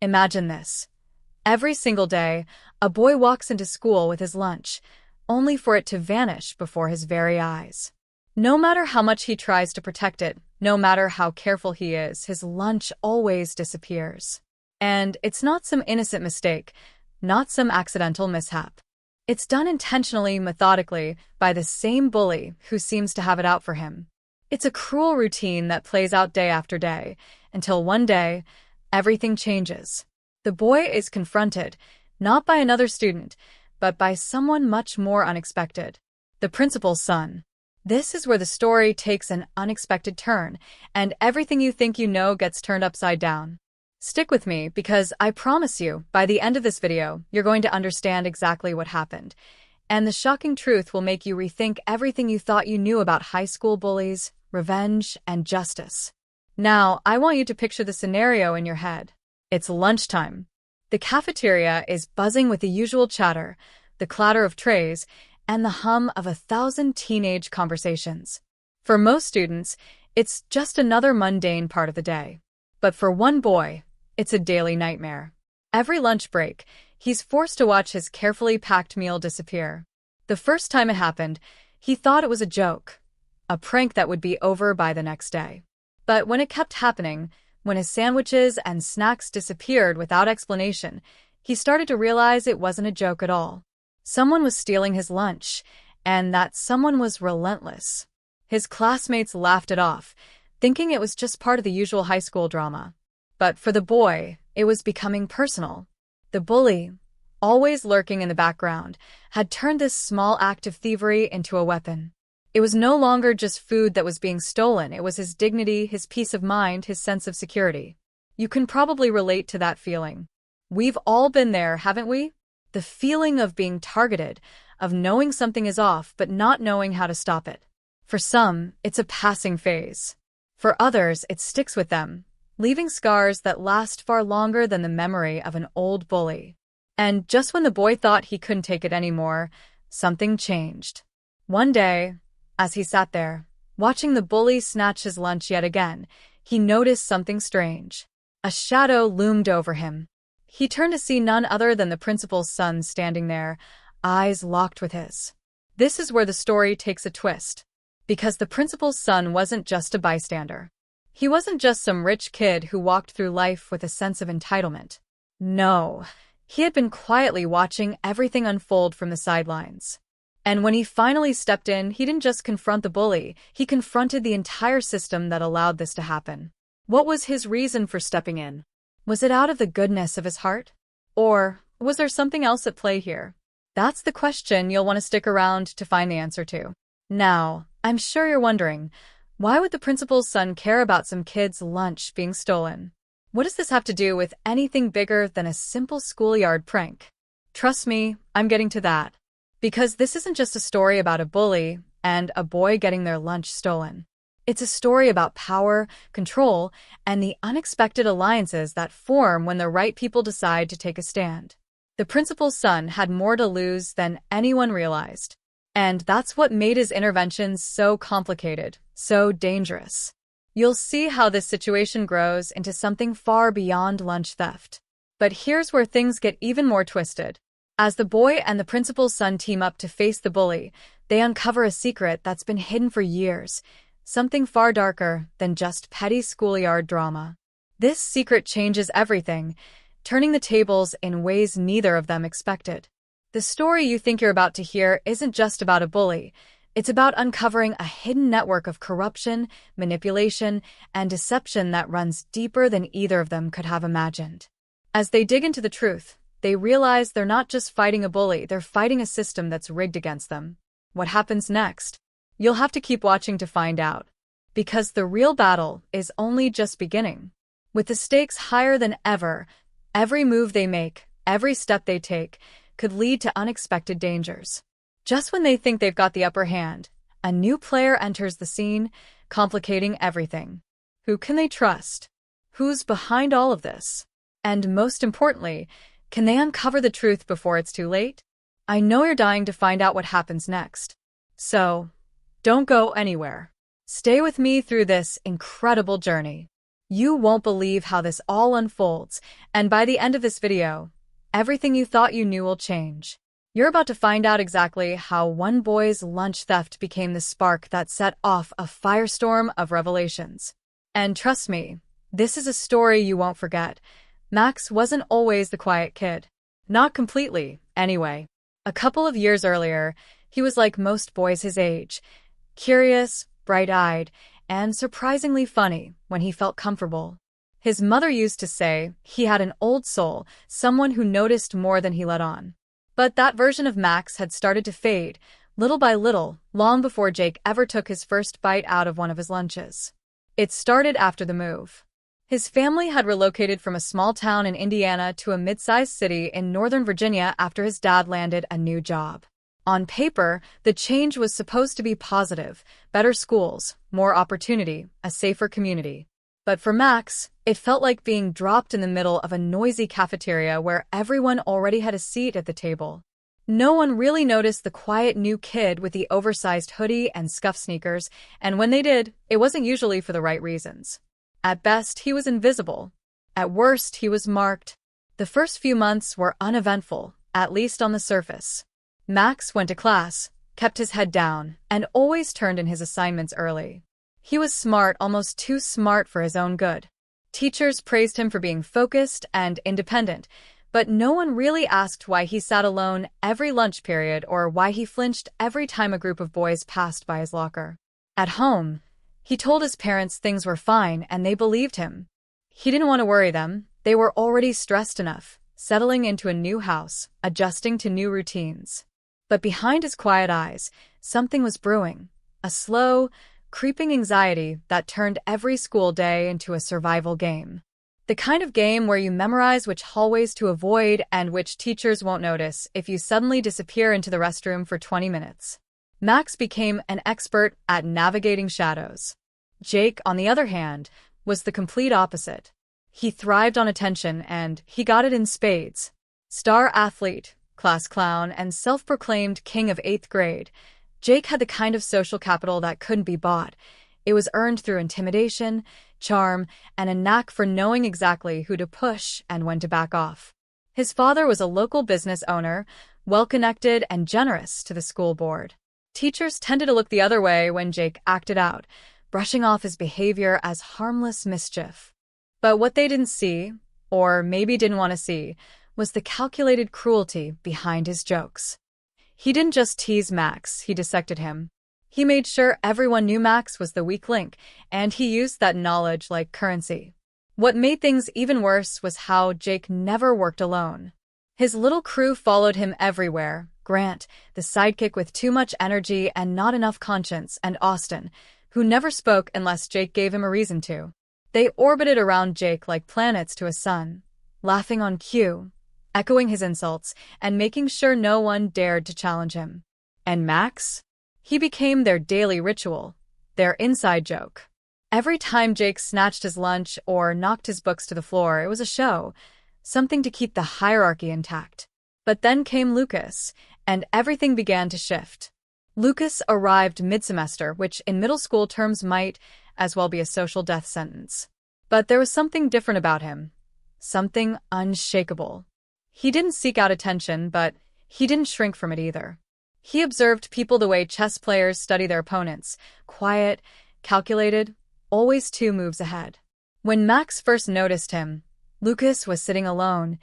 Imagine this. Every single day, a boy walks into school with his lunch, only for it to vanish before his very eyes. No matter how much he tries to protect it, no matter how careful he is, his lunch always disappears. And it's not some innocent mistake, not some accidental mishap. It's done intentionally, methodically, by the same bully who seems to have it out for him. It's a cruel routine that plays out day after day, until one day, everything changes. The boy is confronted, not by another student, but by someone much more unexpected. The principal's son. This is where the story takes an unexpected turn, and everything you think you know gets turned upside down. Stick with me, because I promise you, by the end of this video, you're going to understand exactly what happened. And the shocking truth will make you rethink everything you thought you knew about high school bullies, revenge, and justice. Now, I want you to picture the scenario in your head. It's lunchtime. The cafeteria is buzzing with the usual chatter, the clatter of trays, and the hum of 1,000 teenage conversations. For most students, it's just another mundane part of the day. But for one boy, it's a daily nightmare. Every lunch break, he's forced to watch his carefully packed meal disappear. The first time it happened, he thought it was a joke, a prank that would be over by the next day. But when it kept happening, when his sandwiches and snacks disappeared without explanation, he started to realize it wasn't a joke at all. Someone was stealing his lunch, and that someone was relentless. His classmates laughed it off, thinking it was just part of the usual high school drama. But for the boy, it was becoming personal. The bully, always lurking in the background, had turned this small act of thievery into a weapon. It was no longer just food that was being stolen, it was his dignity, his peace of mind, his sense of security. You can probably relate to that feeling. We've all been there, haven't we? The feeling of being targeted, of knowing something is off but not knowing how to stop it. For some, it's a passing phase. For others, it sticks with them, leaving scars that last far longer than the memory of an old bully. And just when the boy thought he couldn't take it anymore, something changed. One day, as he sat there, watching the bully snatch his lunch yet again, he noticed something strange. A shadow loomed over him. He turned to see none other than the principal's son standing there, eyes locked with his. This is where the story takes a twist. Because the principal's son wasn't just a bystander. He wasn't just some rich kid who walked through life with a sense of entitlement. No, he had been quietly watching everything unfold from the sidelines. And when he finally stepped in, he didn't just confront the bully, he confronted the entire system that allowed this to happen. What was his reason for stepping in? Was it out of the goodness of his heart? Or was there something else at play here? That's the question you'll want to stick around to find the answer to. Now, I'm sure you're wondering, why would the principal's son care about some kid's lunch being stolen? What does this have to do with anything bigger than a simple schoolyard prank? Trust me, I'm getting to that. Because this isn't just a story about a bully and a boy getting their lunch stolen. It's a story about power, control, and the unexpected alliances that form when the right people decide to take a stand. The principal's son had more to lose than anyone realized. And that's what made his interventions so complicated, so dangerous. You'll see how this situation grows into something far beyond lunch theft. But here's where things get even more twisted. As the boy and the principal's son team up to face the bully, they uncover a secret that's been hidden for years, something far darker than just petty schoolyard drama. This secret changes everything, turning the tables in ways neither of them expected. The story you think you're about to hear isn't just about a bully. It's about uncovering a hidden network of corruption, manipulation, and deception that runs deeper than either of them could have imagined. As they dig into the truth, they realize they're not just fighting a bully, they're fighting a system that's rigged against them. What happens next? You'll have to keep watching to find out. Because the real battle is only just beginning. With the stakes higher than ever, every move they make, every step they take, could lead to unexpected dangers. Just when they think they've got the upper hand, a new player enters the scene, complicating everything. Who can they trust? Who's behind all of this? And most importantly, can they uncover the truth before it's too late? I know you're dying to find out what happens next. So, don't go anywhere. Stay with me through this incredible journey. You won't believe how this all unfolds, and by the end of this video, everything you thought you knew will change. You're about to find out exactly how one boy's lunch theft became the spark that set off a firestorm of revelations. And trust me, this is a story you won't forget. Max wasn't always the quiet kid. Not completely, anyway. A couple of years earlier, he was like most boys his age, curious, bright-eyed, and surprisingly funny when he felt comfortable. His mother used to say he had an old soul, someone who noticed more than he let on. But that version of Max had started to fade, little by little, long before Jake ever took his first bite out of one of his lunches. It started after the move. His family had relocated from a small town in Indiana to a mid-sized city in Northern Virginia after his dad landed a new job. On paper, the change was supposed to be positive: better schools, more opportunity, a safer community. But for Max, it felt like being dropped in the middle of a noisy cafeteria where everyone already had a seat at the table. No one really noticed the quiet new kid with the oversized hoodie and scuffed sneakers, and when they did, it wasn't usually for the right reasons. At best, he was invisible. At worst, he was marked. The first few months were uneventful, at least on the surface. Max went to class, kept his head down, and always turned in his assignments early. He was smart, almost too smart for his own good. Teachers praised him for being focused and independent, but no one really asked why he sat alone every lunch period or why he flinched every time a group of boys passed by his locker. At home, he told his parents things were fine and they believed him. He didn't want to worry them. They were already stressed enough, settling into a new house, adjusting to new routines. But behind his quiet eyes, something was brewing, a slow, creeping anxiety that turned every school day into a survival game. The kind of game where you memorize which hallways to avoid and which teachers won't notice if you suddenly disappear into the restroom for 20 minutes. Max became an expert at navigating shadows. Jake, on the other hand, was the complete opposite. He thrived on attention and he got it in spades. Star athlete, class clown, and self-proclaimed king of 8th grade, Jake had the kind of social capital that couldn't be bought. It was earned through intimidation, charm, and a knack for knowing exactly who to push and when to back off. His father was a local business owner, well-connected and generous to the school board. Teachers tended to look the other way when Jake acted out, brushing off his behavior as harmless mischief. But what they didn't see, or maybe didn't want to see, was the calculated cruelty behind his jokes. He didn't just tease Max, he dissected him. He made sure everyone knew Max was the weak link, and he used that knowledge like currency. What made things even worse was how Jake never worked alone. His little crew followed him everywhere: Grant, the sidekick with too much energy and not enough conscience, and Austin, who never spoke unless Jake gave him a reason to. They orbited around Jake like planets to a sun, laughing on cue, echoing his insults, and making sure no one dared to challenge him. And Max? He became their daily ritual, their inside joke. Every time Jake snatched his lunch or knocked his books to the floor, it was a show, something to keep the hierarchy intact. But then came Lucas, and everything began to shift. Lucas arrived mid-semester, which in middle school terms might as well be a social death sentence. But there was something different about him, something unshakable. He didn't seek out attention, but he didn't shrink from it either. He observed people the way chess players study their opponents: quiet, calculated, always 2 moves ahead. When Max first noticed him, Lucas was sitting alone,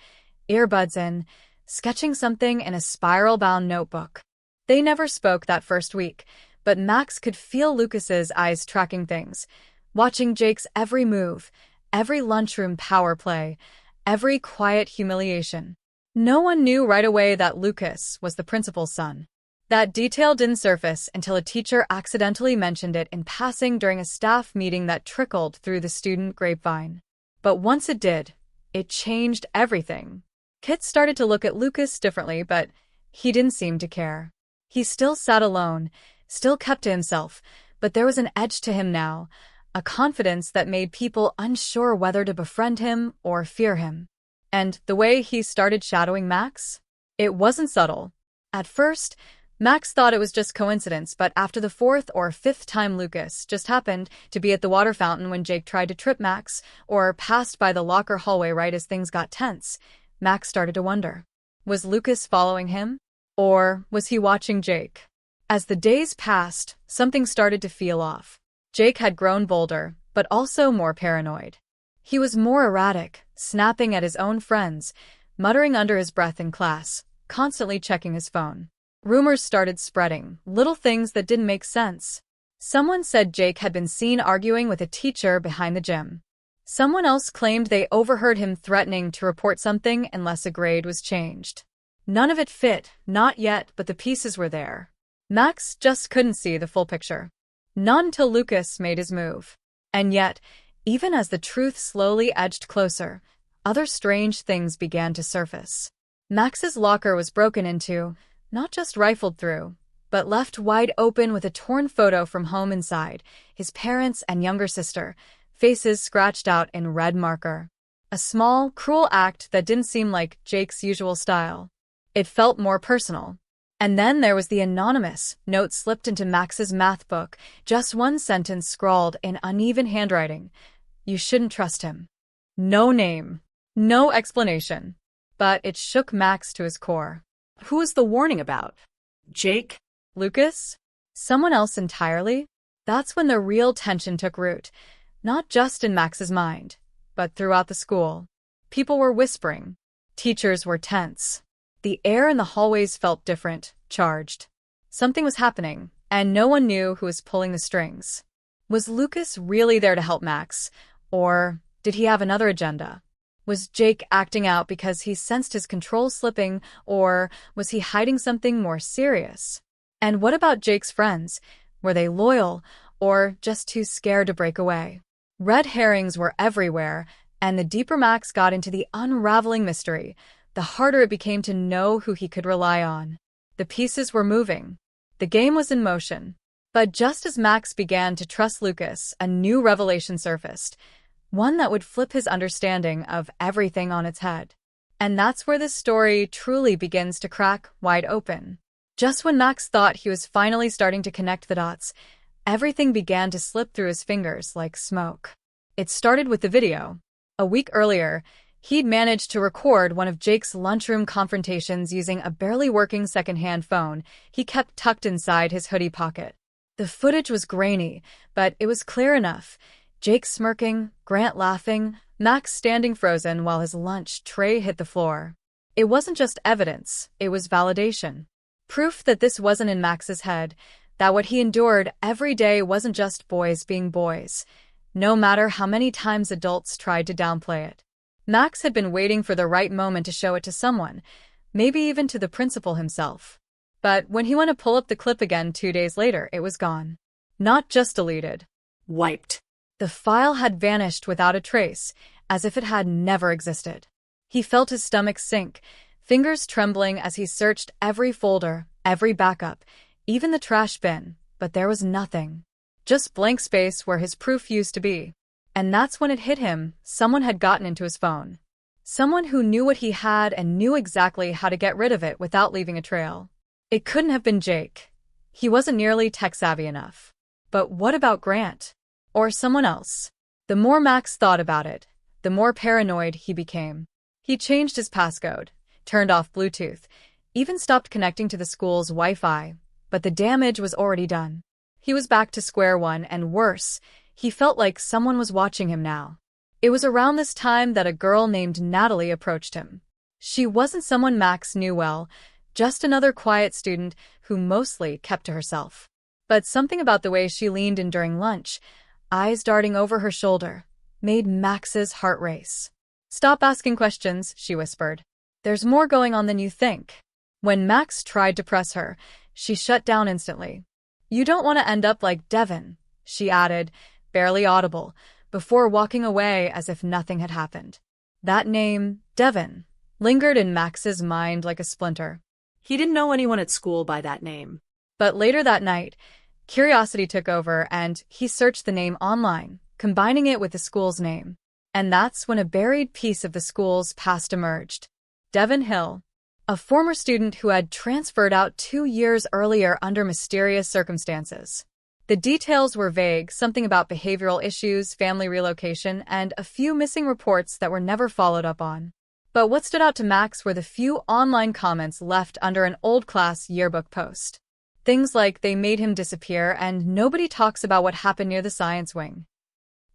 earbuds in, sketching something in a spiral-bound notebook. They never spoke that first week, but Max could feel Lucas's eyes tracking things, watching Jake's every move, every lunchroom power play, every quiet humiliation. No one knew right away that Lucas was the principal's son. That detail didn't surface until a teacher accidentally mentioned it in passing during a staff meeting that trickled through the student grapevine. But once it did, it changed everything. Kit started to look at Lucas differently, but he didn't seem to care. He still sat alone, still kept to himself, but there was an edge to him now, a confidence that made people unsure whether to befriend him or fear him. And the way he started shadowing Max? It wasn't subtle. At first, Max thought it was just coincidence, but after the fourth or fifth time Lucas just happened to be at the water fountain when Jake tried to trip Max, or passed by the locker hallway right as things got tense, Max started to wonder. Was Lucas following him? Or was he watching Jake? As the days passed, something started to feel off. Jake had grown bolder, but also more paranoid. He was more erratic, snapping at his own friends, muttering under his breath in class, constantly checking his phone. Rumors started spreading, little things that didn't make sense. Someone said Jake had been seen arguing with a teacher behind the gym. Someone else claimed they overheard him threatening to report something unless a grade was changed. None of it fit, not yet, but the pieces were there. Max just couldn't see the full picture. Not until Lucas made his move. And yet, even as the truth slowly edged closer, other strange things began to surface. Max's locker was broken into, not just rifled through, but left wide open with a torn photo from home inside, his parents and younger sister, faces scratched out in red marker. A small, cruel act that didn't seem like Jake's usual style. It felt more personal. And then there was the anonymous note slipped into Max's math book, just one sentence scrawled in uneven handwriting. You shouldn't trust him. No name. No explanation. But it shook Max to his core. Who was the warning about? Jake? Lucas? Someone else entirely? That's when the real tension took root, not just in Max's mind, but throughout the school. People were whispering. Teachers were tense. The air in the hallways felt different, charged. Something was happening, and no one knew who was pulling the strings. Was Lucas really there to help Max, or did he have another agenda? Was Jake acting out because he sensed his control slipping, or was he hiding something more serious? And what about Jake's friends? Were they loyal, or just too scared to break away? Red herrings were everywhere, and the deeper Max got into the unraveling mystery, the harder it became to know who he could rely on. The pieces were moving. The game was in motion. But just as Max began to trust Lucas, a new revelation surfaced. One that would flip his understanding of everything on its head. And that's where this story truly begins to crack wide open. Just when Max thought he was finally starting to connect the dots, everything began to slip through his fingers like smoke. It started with the video. A week earlier, he'd managed to record one of Jake's lunchroom confrontations using a barely working secondhand phone he kept tucked inside his hoodie pocket. The footage was grainy, but it was clear enough. Jake smirking, Grant laughing, Max standing frozen while his lunch tray hit the floor. It wasn't just evidence, it was validation. Proof that this wasn't in Max's head, that what he endured every day wasn't just boys being boys, no matter how many times adults tried to downplay it. Max had been waiting for the right moment to show it to someone, maybe even to the principal himself. But when he went to pull up the clip again 2 days later, it was gone. Not just deleted. Wiped. The file had vanished without a trace, as if it had never existed. He felt his stomach sink, fingers trembling as he searched every folder, every backup, even the trash bin, but there was nothing. Just blank space where his proof used to be. And that's when it hit him, someone had gotten into his phone. Someone who knew what he had and knew exactly how to get rid of it without leaving a trail. It couldn't have been Jake. He wasn't nearly tech-savvy enough. But what about Grant? Or someone else? The more Max thought about it, the more paranoid he became. He changed his passcode, turned off Bluetooth, even stopped connecting to the school's Wi-Fi, but the damage was already done. He was back to square one, and worse, he felt like someone was watching him now. It was around this time that a girl named Natalie approached him. She wasn't someone Max knew well, just another quiet student who mostly kept to herself. But something about the way she leaned in during lunch, eyes darting over her shoulder, made Max's heart race. Stop asking questions, she whispered. There's more going on than you think. When Max tried to press her, she shut down instantly. You don't want to end up like Devin, she added, barely audible, before walking away as if nothing had happened. That name, Devin, lingered in Max's mind like a splinter. He didn't know anyone at school by that name. But later that night, curiosity took over and he searched the name online, combining it with the school's name. And that's when a buried piece of the school's past emerged. Devin Hill. a former student who had transferred out 2 years earlier under mysterious circumstances. The details were vague, something about behavioral issues, family relocation, and a few missing reports that were never followed up on. But what stood out to Max were the few online comments left under an old class yearbook post. Things like they made him disappear and nobody talks about what happened near the science wing.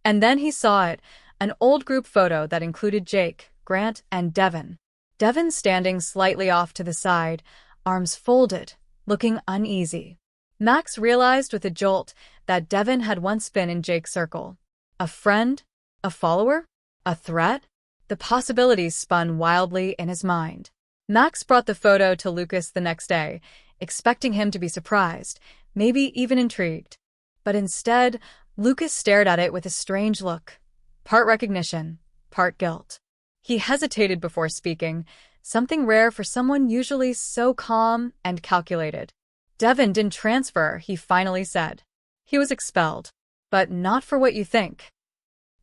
And then he saw it, an old group photo that included Jake, Grant, and Devin. Devin standing slightly off to the side, arms folded, looking uneasy. Max realized with a jolt that Devin had once been in Jake's circle. A friend? A follower? A threat? The possibilities spun wildly in his mind. Max brought the photo to Lucas the next day, expecting him to be surprised, maybe even intrigued. But instead, Lucas stared at it with a strange look, part recognition, part guilt. He hesitated before speaking, something rare for someone usually so calm and calculated. Devin didn't transfer, he finally said. He was expelled. But not for what you think.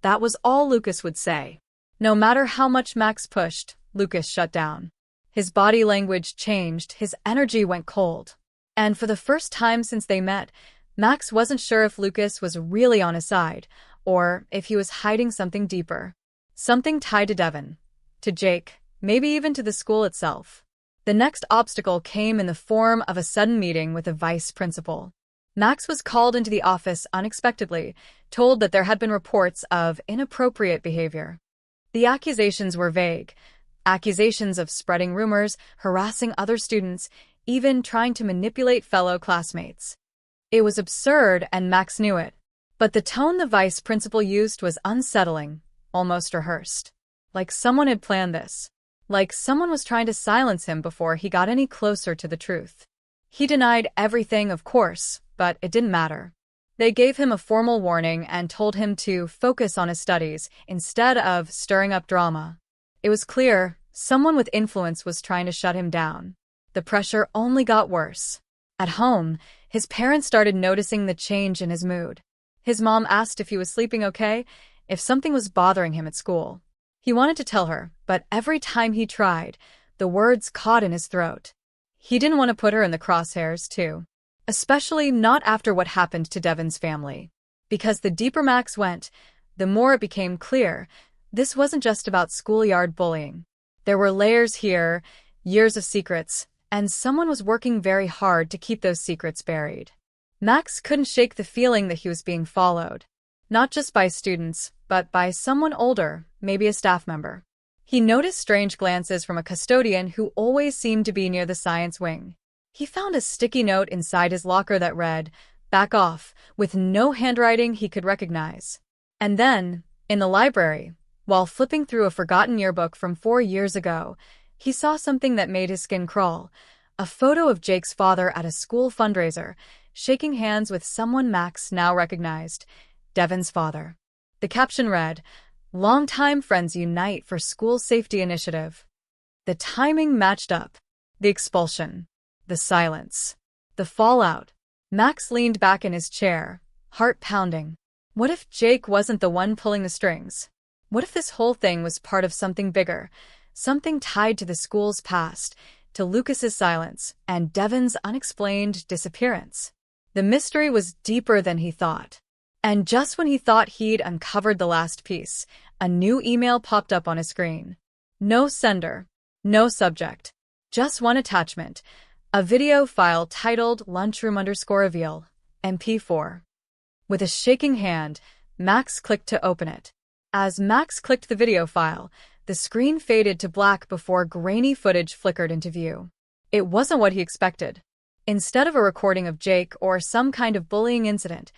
That was all Lucas would say. No matter how much Max pushed, Lucas shut down. His body language changed, his energy went cold. And for the first time since they met, Max wasn't sure if Lucas was really on his side, or if he was hiding something deeper. Something tied to Devin, to Jake, maybe even to the school itself. The next obstacle came in the form of a sudden meeting with the vice principal. Max was called into the office unexpectedly, told that there had been reports of inappropriate behavior. The accusations were vague. Accusations of spreading rumors, harassing other students, even trying to manipulate fellow classmates. It was absurd, and Max knew it. But the tone the vice principal used was unsettling, almost rehearsed. Like someone had planned this. Like someone was trying to silence him before he got any closer to the truth. He denied everything, of course, but it didn't matter. They gave him a formal warning and told him to focus on his studies instead of stirring up drama. It was clear someone with influence was trying to shut him down. The pressure only got worse. At home, his parents started noticing the change in his mood. His mom asked if he was sleeping okay, if something was bothering him at school. He wanted to tell her, but every time he tried, the words caught in his throat. He didn't want to put her in the crosshairs, too. Especially not after what happened to Devin's family. Because the deeper Max went, the more it became clear this wasn't just about schoolyard bullying. There were layers here, years of secrets, and someone was working very hard to keep those secrets buried. Max couldn't shake the feeling that he was being followed. Not just by students, but by someone older, maybe a staff member. He noticed strange glances from a custodian who always seemed to be near the science wing. He found a sticky note inside his locker that read, "Back off," with no handwriting he could recognize. And then, in the library, while flipping through a forgotten yearbook from 4 years ago, he saw something that made his skin crawl. A photo of Jake's father at a school fundraiser, shaking hands with someone Max now recognized, Devin's father. The caption read, "Longtime friends unite for school safety initiative." The timing matched up. The expulsion. The silence. The fallout. Max leaned back in his chair, heart pounding. What if Jake wasn't the one pulling the strings? What if this whole thing was part of something bigger, something tied to the school's past, to Lucas's silence, and Devin's unexplained disappearance? The mystery was deeper than he thought. And just when he thought he'd uncovered the last piece, a new email popped up on his screen. No sender, no subject, just one attachment, a video file titled lunchroom_reveal, MP4. With a shaking hand, Max clicked to open it. As Max clicked the video file, the screen faded to black before grainy footage flickered into view. It wasn't what he expected. Instead of a recording of Jake or some kind of bullying incident,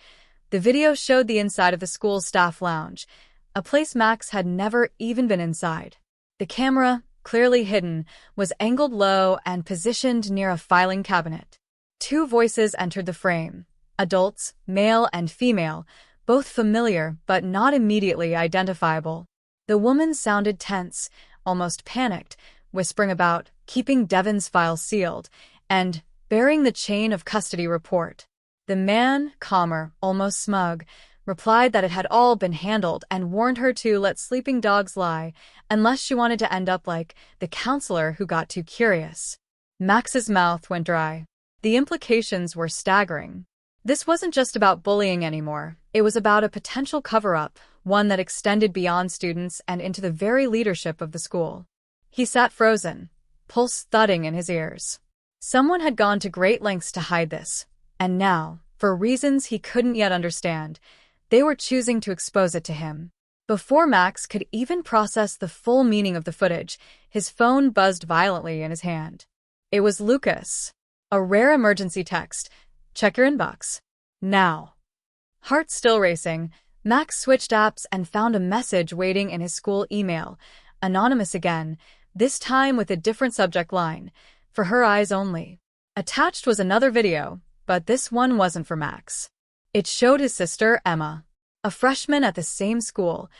the video showed the inside of the school's staff lounge, a place Max had never even been inside. The camera, clearly hidden, was angled low and positioned near a filing cabinet. 2 voices entered the frame. Adults, male and female, both familiar but not immediately identifiable. The woman sounded tense, almost panicked, whispering about keeping Devin's file sealed and bearing the chain of custody report. The man, calmer, almost smug, replied that it had all been handled and warned her to let sleeping dogs lie unless she wanted to end up like the counselor who got too curious. Max's mouth went dry. The implications were staggering. This wasn't just about bullying anymore. It was about a potential cover-up, one that extended beyond students and into the very leadership of the school. He sat frozen, pulse thudding in his ears. Someone had gone to great lengths to hide this, and now, for reasons he couldn't yet understand, they were choosing to expose it to him. Before Max could even process the full meaning of the footage, his phone buzzed violently in his hand. It was Lucas. A rare emergency text. Check your inbox. Now. Heart still racing, Max switched apps and found a message waiting in his school email. Anonymous again, this time with a different subject line. For her eyes only. Attached was another video, but this one wasn't for Max. It showed his sister, Emma. A freshman at the same school,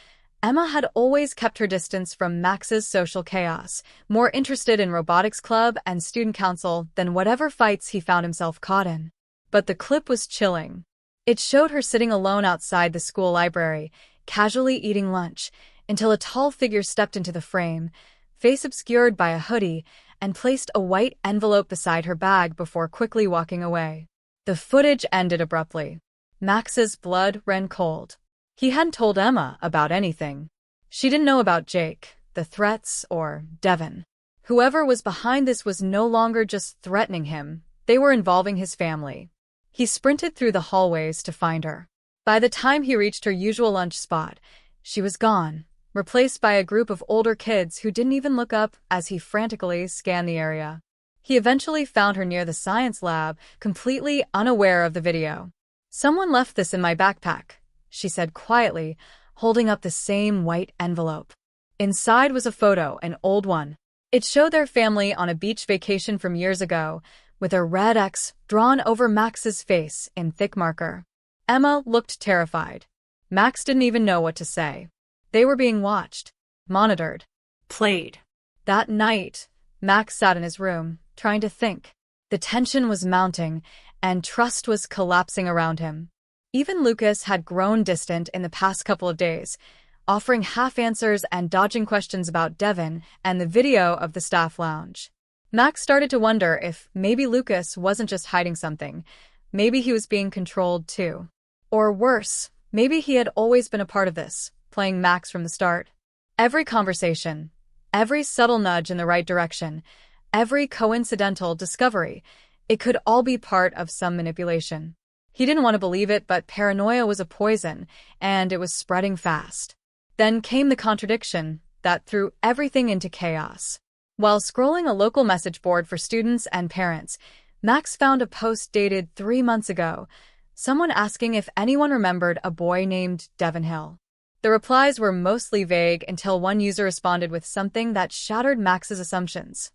Emma had always kept her distance from Max's social chaos, more interested in robotics club and student council than whatever fights he found himself caught in. But the clip was chilling. It showed her sitting alone outside the school library, casually eating lunch, until a tall figure stepped into the frame, face obscured by a hoodie, and placed a white envelope beside her bag before quickly walking away. The footage ended abruptly. Max's blood ran cold. He hadn't told Emma about anything. She didn't know about Jake, the threats, or Devin. Whoever was behind this was no longer just threatening him, they were involving his family. He sprinted through the hallways to find her. By the time he reached her usual lunch spot, she was gone, replaced by a group of older kids who didn't even look up as he frantically scanned the area. He eventually found her near the science lab, completely unaware of the video. "Someone left this in my backpack," she said quietly, holding up the same white envelope. Inside was a photo, an old one. It showed their family on a beach vacation from years ago, with a red X drawn over Max's face in thick marker. Emma looked terrified. Max didn't even know what to say. They were being watched, monitored, Played. That night, Max sat in his room, trying to think. The tension was mounting, and trust was collapsing around him. Even Lucas had grown distant in the past couple of days, offering half answers and dodging questions about Devin and the video of the staff lounge. Max started to wonder if maybe Lucas wasn't just hiding something, maybe he was being controlled too. Or worse, maybe he had always been a part of this, playing Max from the start. Every conversation, every subtle nudge in the right direction, every coincidental discovery, it could all be part of some manipulation. He didn't want to believe it, but paranoia was a poison, and it was spreading fast. Then came the contradiction that threw everything into chaos. While scrolling a local message board for students and parents, Max found a post dated 3 months ago, someone asking if anyone remembered a boy named Devin Hill. The replies were mostly vague until one user responded with something that shattered Max's assumptions.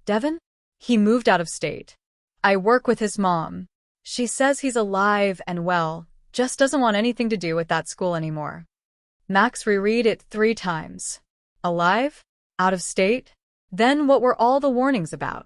"Devin? He moved out of state. I work with his mom. She says he's alive and well, just doesn't want anything to do with that school anymore." Max reread it 3 times. Alive? Out of state? Then what were all the warnings about?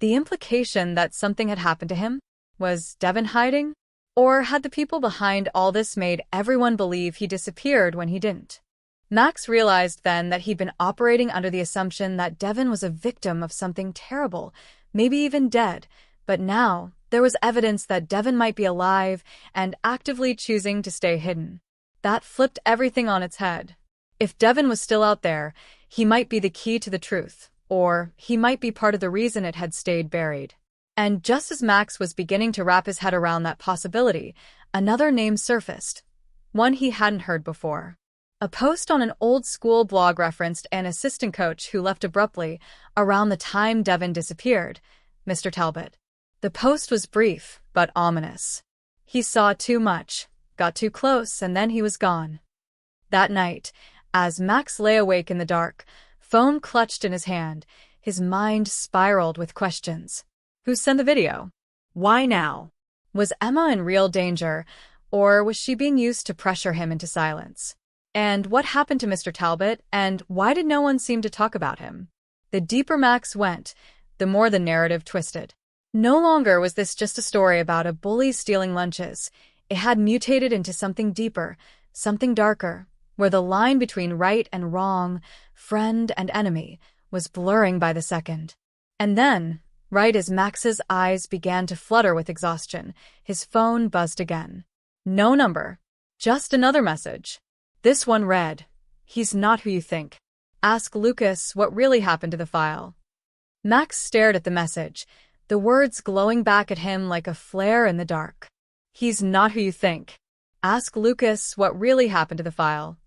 The implication that something had happened to him? Was Devin hiding? Or had the people behind all this made everyone believe he disappeared when he didn't? Max realized then that he'd been operating under the assumption that Devin was a victim of something terrible, maybe even dead, but now there was evidence that Devin might be alive and actively choosing to stay hidden. That flipped everything on its head. If Devin was still out there, he might be the key to the truth, or he might be part of the reason it had stayed buried. And just as Max was beginning to wrap his head around that possibility, another name surfaced, one he hadn't heard before. A post on an old school blog referenced an assistant coach who left abruptly around the time Devin disappeared, Mr. Talbot. The post was brief, but ominous. He saw too much, got too close, and then he was gone. That night, as Max lay awake in the dark, phone clutched in his hand, his mind spiraled with questions. Who sent the video? Why now? Was Emma in real danger, or was she being used to pressure him into silence? And what happened to Mr. Talbot, and why did no one seem to talk about him? The deeper Max went, the more the narrative twisted. No longer was this just a story about a bully stealing lunches. It had mutated into something deeper, something darker, where the line between right and wrong, friend and enemy, was blurring by the second. And then, right as Max's eyes began to flutter with exhaustion, his phone buzzed again. No number. Just another message. This one read, "He's not who you think. Ask Lucas what really happened to the file." Max stared at the message, the words glowing back at him like a flare in the dark. "He's not who you think. Ask Lucas what really happened to the file."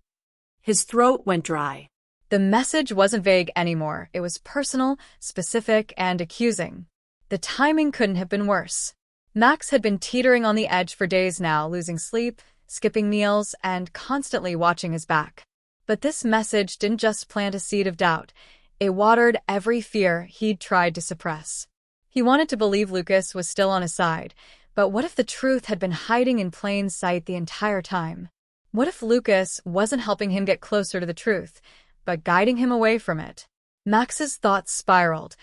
His throat went dry. The message wasn't vague anymore. It was personal, specific, and accusing. The timing couldn't have been worse. Max had been teetering on the edge for days now, losing sleep, skipping meals, and constantly watching his back. But this message didn't just plant a seed of doubt. It watered every fear he'd tried to suppress. He wanted to believe Lucas was still on his side, but what if the truth had been hiding in plain sight the entire time? What if Lucas wasn't helping him get closer to the truth, but guiding him away from it? Max's thoughts spiraled,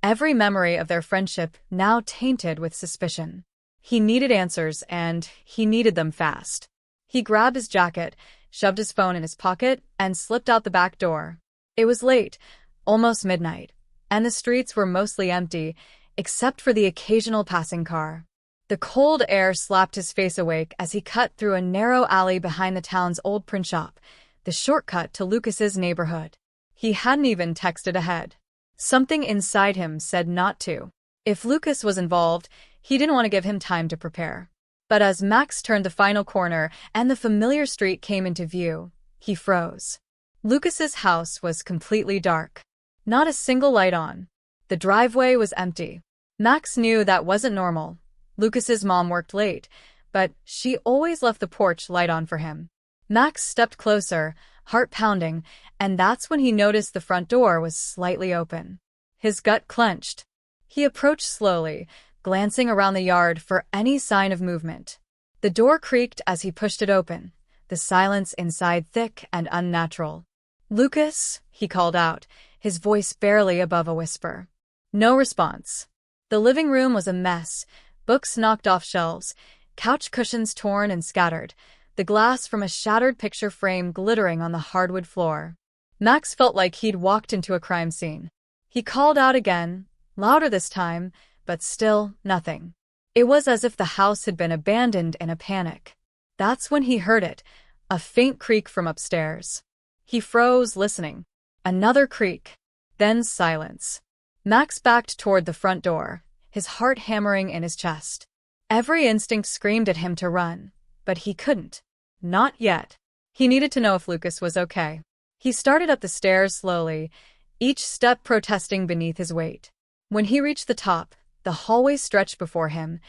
every memory of their friendship now tainted with suspicion. He needed answers, and he needed them fast. He grabbed his jacket, shoved his phone in his pocket, and slipped out the back door. It was late, almost midnight, and the streets were mostly empty, except for the occasional passing car. The cold air slapped his face awake as he cut through a narrow alley behind the town's old print shop, the shortcut to Lucas's neighborhood. He hadn't even texted ahead. Something inside him said not to. If Lucas was involved, he didn't want to give him time to prepare. But as Max turned the final corner and the familiar street came into view, he froze. Lucas's house was completely dark. Not a single light on. The driveway was empty. Max knew that wasn't normal. Lucas's mom worked late, but she always left the porch light on for him. Max stepped closer, heart pounding, and that's when he noticed the front door was slightly open. His gut clenched. He approached slowly, glancing around the yard for any sign of movement. The door creaked as he pushed it open, the silence inside thick and unnatural. "Lucas," he called out, his voice barely above a whisper. No response. The living room was a mess, books knocked off shelves, couch cushions torn and scattered, the glass from a shattered picture frame glittering on the hardwood floor. Max felt like he'd walked into a crime scene. He called out again, louder this time, but still nothing. It was as if the house had been abandoned in a panic. That's when he heard it, a faint creak from upstairs. He froze, listening. Another creak. Then silence. Max backed toward the front door, his heart hammering in his chest. Every instinct screamed at him to run, but he couldn't. Not yet. He needed to know if Lucas was okay. He started up the stairs slowly, each step protesting beneath his weight. When he reached the top, the hallway stretched before him,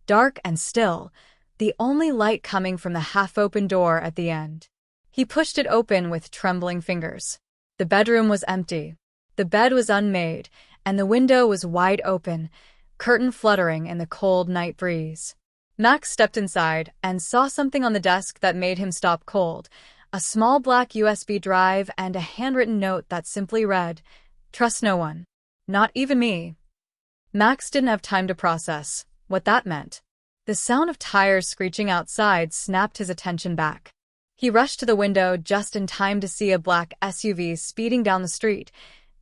dark and still, the only light coming from the half-open door at the end. He pushed it open with trembling fingers. The bedroom was empty. The bed was unmade, and the window was wide open, curtain fluttering in the cold night breeze. Max stepped inside and saw something on the desk that made him stop cold, a small black USB drive and a handwritten note that simply read, "Trust no one. Not even me." Max didn't have time to process what that meant. The sound of tires screeching outside snapped his attention back. He rushed to the window just in time to see a black SUV speeding down the street,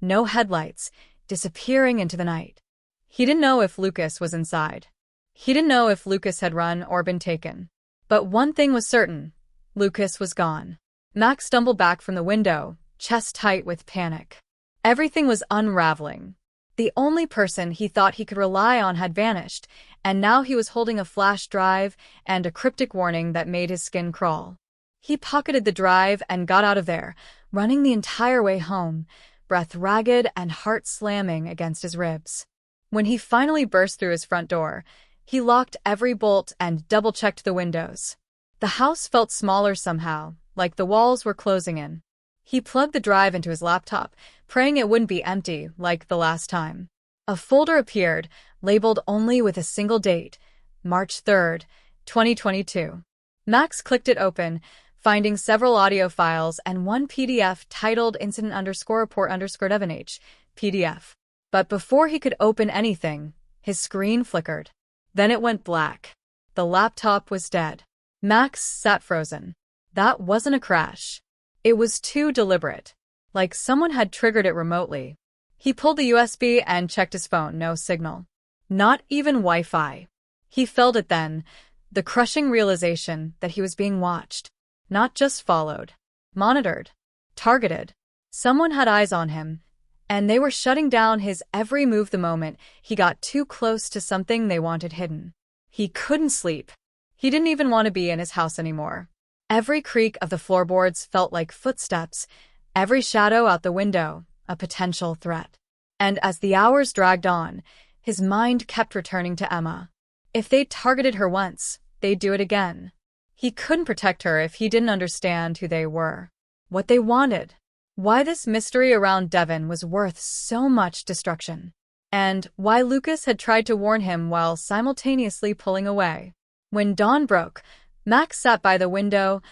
no headlights, disappearing into the night. He didn't know if Lucas was inside. He didn't know if Lucas had run or been taken. But one thing was certain. Lucas was gone. Max stumbled back from the window, chest tight with panic. Everything was unraveling. The only person he thought he could rely on had vanished, and now he was holding a flash drive and a cryptic warning that made his skin crawl. He pocketed the drive and got out of there, running the entire way home, breath ragged and heart slamming against his ribs. When he finally burst through his front door, he locked every bolt and double-checked the windows. The house felt smaller somehow, like the walls were closing in. He plugged the drive into his laptop, praying it wouldn't be empty like the last time. A folder appeared, labeled only with a single date, March 3rd, 2022. Max clicked it open, finding several audio files and one PDF titled Incident_Report_7H, PDF. But before he could open anything, his screen flickered. Then it went black. The laptop was dead. Max sat frozen. That wasn't a crash. It was too deliberate. Like someone had triggered it remotely. He pulled the USB and checked his phone. No signal. Not even Wi-Fi. He felt it then, the crushing realization that he was being watched. Not just followed. Monitored. Targeted. Someone had eyes on him, and they were shutting down his every move the moment he got too close to something they wanted hidden. He couldn't sleep. He didn't even want to be in his house anymore. Every creak of the floorboards felt like footsteps, every shadow out the window, a potential threat. And as the hours dragged on, his mind kept returning to Emma. If they'd targeted her once, they'd do it again. He couldn't protect her if he didn't understand who they were, what they wanted, why this mystery around Devon was worth so much destruction, and why Lucas had tried to warn him while simultaneously pulling away. When dawn broke, Max sat by the window,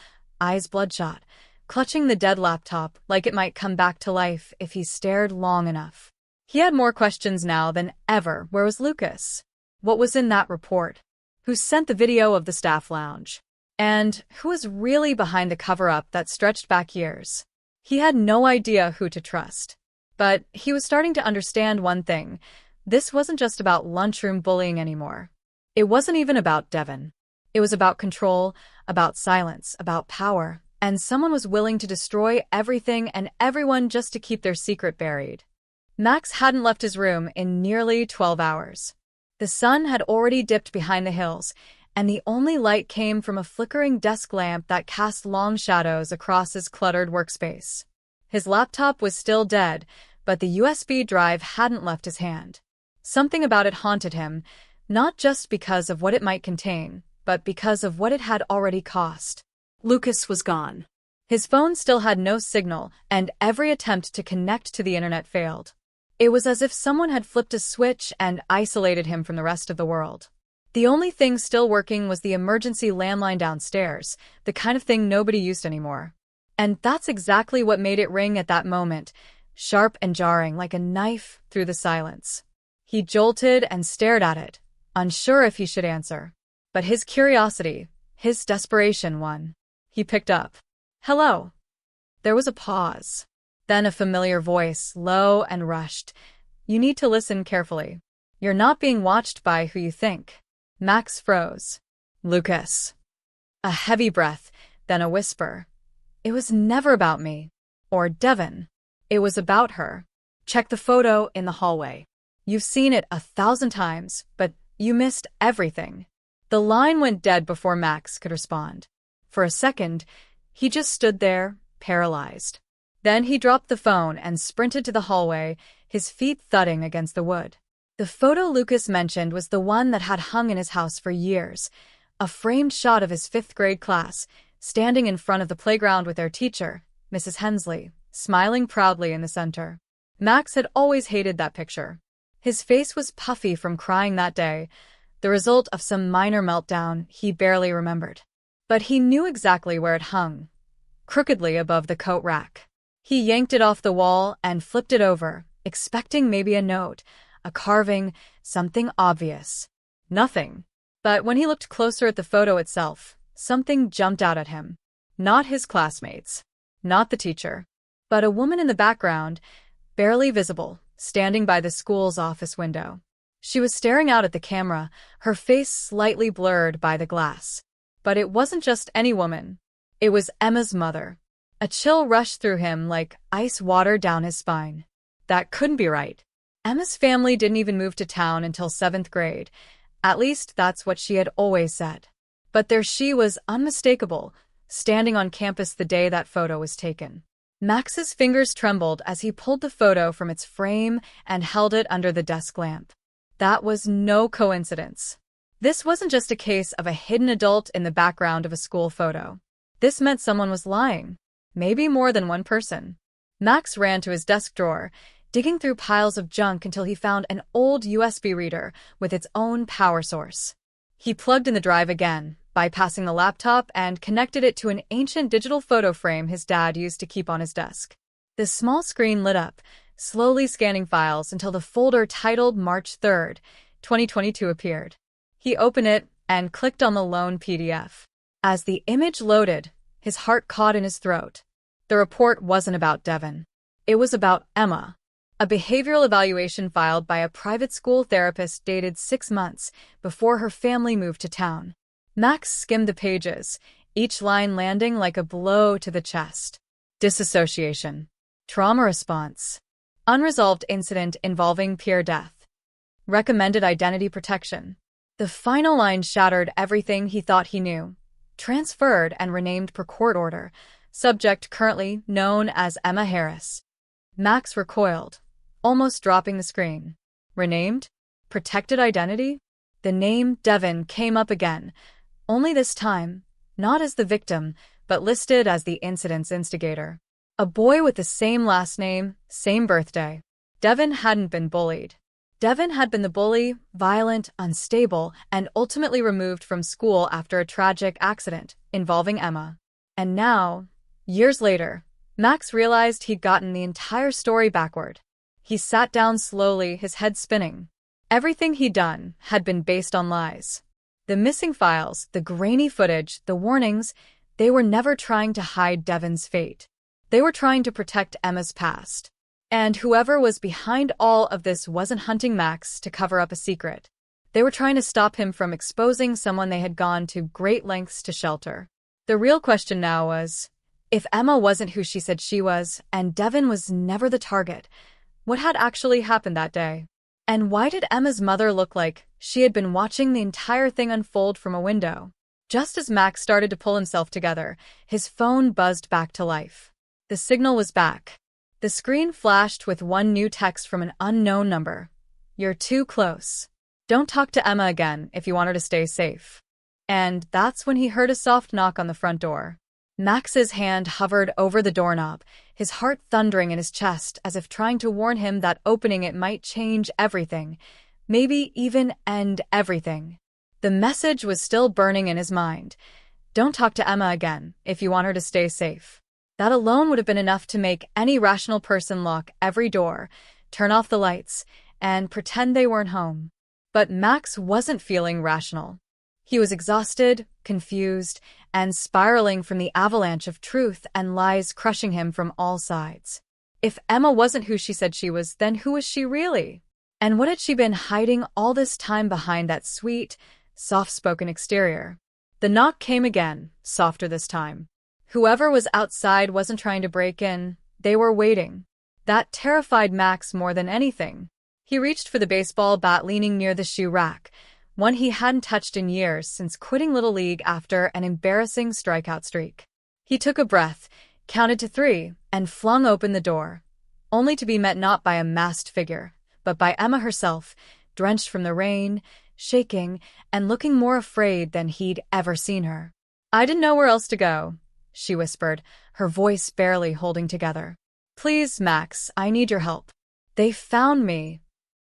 eyes bloodshot, clutching the dead laptop like it might come back to life if he stared long enough. He had more questions now than ever. Where was Lucas? What was in that report? Who sent the video of the staff lounge? And who was really behind the cover-up that stretched back years? He had no idea who to trust. But he was starting to understand one thing. This wasn't just about lunchroom bullying anymore. It wasn't even about Devon. It was about control, about silence, about power, and someone was willing to destroy everything and everyone just to keep their secret buried. Max hadn't left his room in nearly 12 hours. The sun had already dipped behind the hills, and the only light came from a flickering desk lamp that cast long shadows across his cluttered workspace. His laptop was still dead, but the USB drive hadn't left his hand. Something about it haunted him, not just because of what it might contain, but because of what it had already cost. Lucas was gone. His phone still had no signal, and every attempt to connect to the internet failed. It was as if someone had flipped a switch and isolated him from the rest of the world. The only thing still working was the emergency landline downstairs, the kind of thing nobody used anymore. And that's exactly what made it ring at that moment, sharp and jarring like a knife through the silence. He jolted and stared at it, unsure if he should answer. But his curiosity, his desperation won. He picked up. "Hello." There was a pause. Then a familiar voice, low and rushed. "You need to listen carefully. You're not being watched by who you think." Max froze. "Lucas." A heavy breath, then a whisper. "It was never about me. Or Devon. It was about her. Check the photo in the hallway. You've seen it 1,000 times, but you missed everything." The line went dead before Max could respond. For a second, he just stood there, paralyzed. Then he dropped the phone and sprinted to the hallway, his feet thudding against the wood. The photo Lucas mentioned was the one that had hung in his house for years, a framed shot of his 5th grade class, standing in front of the playground with their teacher, Mrs. Hensley, smiling proudly in the center. Max had always hated that picture. His face was puffy from crying that day, the result of some minor meltdown he barely remembered. But he knew exactly where it hung, crookedly above the coat rack. He yanked it off the wall and flipped it over, expecting maybe a note, a carving, something obvious. Nothing. But when he looked closer at the photo itself, something jumped out at him. Not his classmates. Not the teacher. But a woman in the background, barely visible, standing by the school's office window. She was staring out at the camera, her face slightly blurred by the glass. But it wasn't just any woman. It was Emma's mother. A chill rushed through him like ice water down his spine. That couldn't be right. Emma's family didn't even move to town until 7th grade. At least that's what she had always said. But there she was, unmistakable, standing on campus the day that photo was taken. Max's fingers trembled as he pulled the photo from its frame and held it under the desk lamp. That was no coincidence. This wasn't just a case of a hidden adult in the background of a school photo. This meant someone was lying. Maybe more than one person. Max ran to his desk drawer, digging through piles of junk until he found an old USB reader with its own power source. He plugged in the drive again, bypassing the laptop, and connected it to an ancient digital photo frame his dad used to keep on his desk. The small screen lit up, slowly scanning files until the folder titled March 3rd, 2022 appeared. He opened it and clicked on the lone PDF. As the image loaded, his heart caught in his throat. The report wasn't about Devin. It was about Emma. A behavioral evaluation filed by a private school therapist dated 6 months before her family moved to town. Max skimmed the pages, each line landing like a blow to the chest. Disassociation. Trauma response. Unresolved incident involving peer death. Recommended identity protection. The final line shattered everything he thought he knew. Transferred and renamed per court order. Subject currently known as Emma Harris. Max recoiled, almost dropping the screen. Renamed? Protected identity? The name Devin came up again, only this time, not as the victim, but listed as the incident's instigator. A boy with the same last name, same birthday. Devin hadn't been bullied. Devin had been the bully, violent, unstable, and ultimately removed from school after a tragic accident involving Emma. And now, years later, Max realized he'd gotten the entire story backward. He sat down slowly, his head spinning. Everything he'd done had been based on lies. The missing files, the grainy footage, the warnings, they were never trying to hide Devin's fate. They were trying to protect Emma's past. And whoever was behind all of this wasn't hunting Max to cover up a secret. They were trying to stop him from exposing someone they had gone to great lengths to shelter. The real question now was, if Emma wasn't who she said she was, and Devin was never the target, what had actually happened that day? And why did Emma's mother look like she had been watching the entire thing unfold from a window? Just as Max started to pull himself together, his phone buzzed back to life. The signal was back. The screen flashed with one new text from an unknown number. "You're too close. Don't talk to Emma again if you want her to stay safe." And that's when he heard a soft knock on the front door. Max's hand hovered over the doorknob, his heart thundering in his chest as if trying to warn him that opening it might change everything, maybe even end everything. The message was still burning in his mind. Don't talk to Emma again if you want her to stay safe. That alone would have been enough to make any rational person lock every door, turn off the lights, and pretend they weren't home. But Max wasn't feeling rational. He was exhausted, confused, and spiraling from the avalanche of truth and lies crushing him from all sides. If Emma wasn't who she said she was, then who was she really? And what had she been hiding all this time behind that sweet, soft-spoken exterior? The knock came again, softer this time. Whoever was outside wasn't trying to break in, they were waiting. That terrified Max more than anything. He reached for the baseball bat leaning near the shoe rack, one he hadn't touched in years since quitting Little League after an embarrassing strikeout streak. He took a breath, counted to 3, and flung open the door, only to be met not by a masked figure, but by Emma herself, drenched from the rain, shaking, and looking more afraid than he'd ever seen her. "I didn't know where else to go," she whispered, her voice barely holding together. "Please, Max, I need your help. They found me."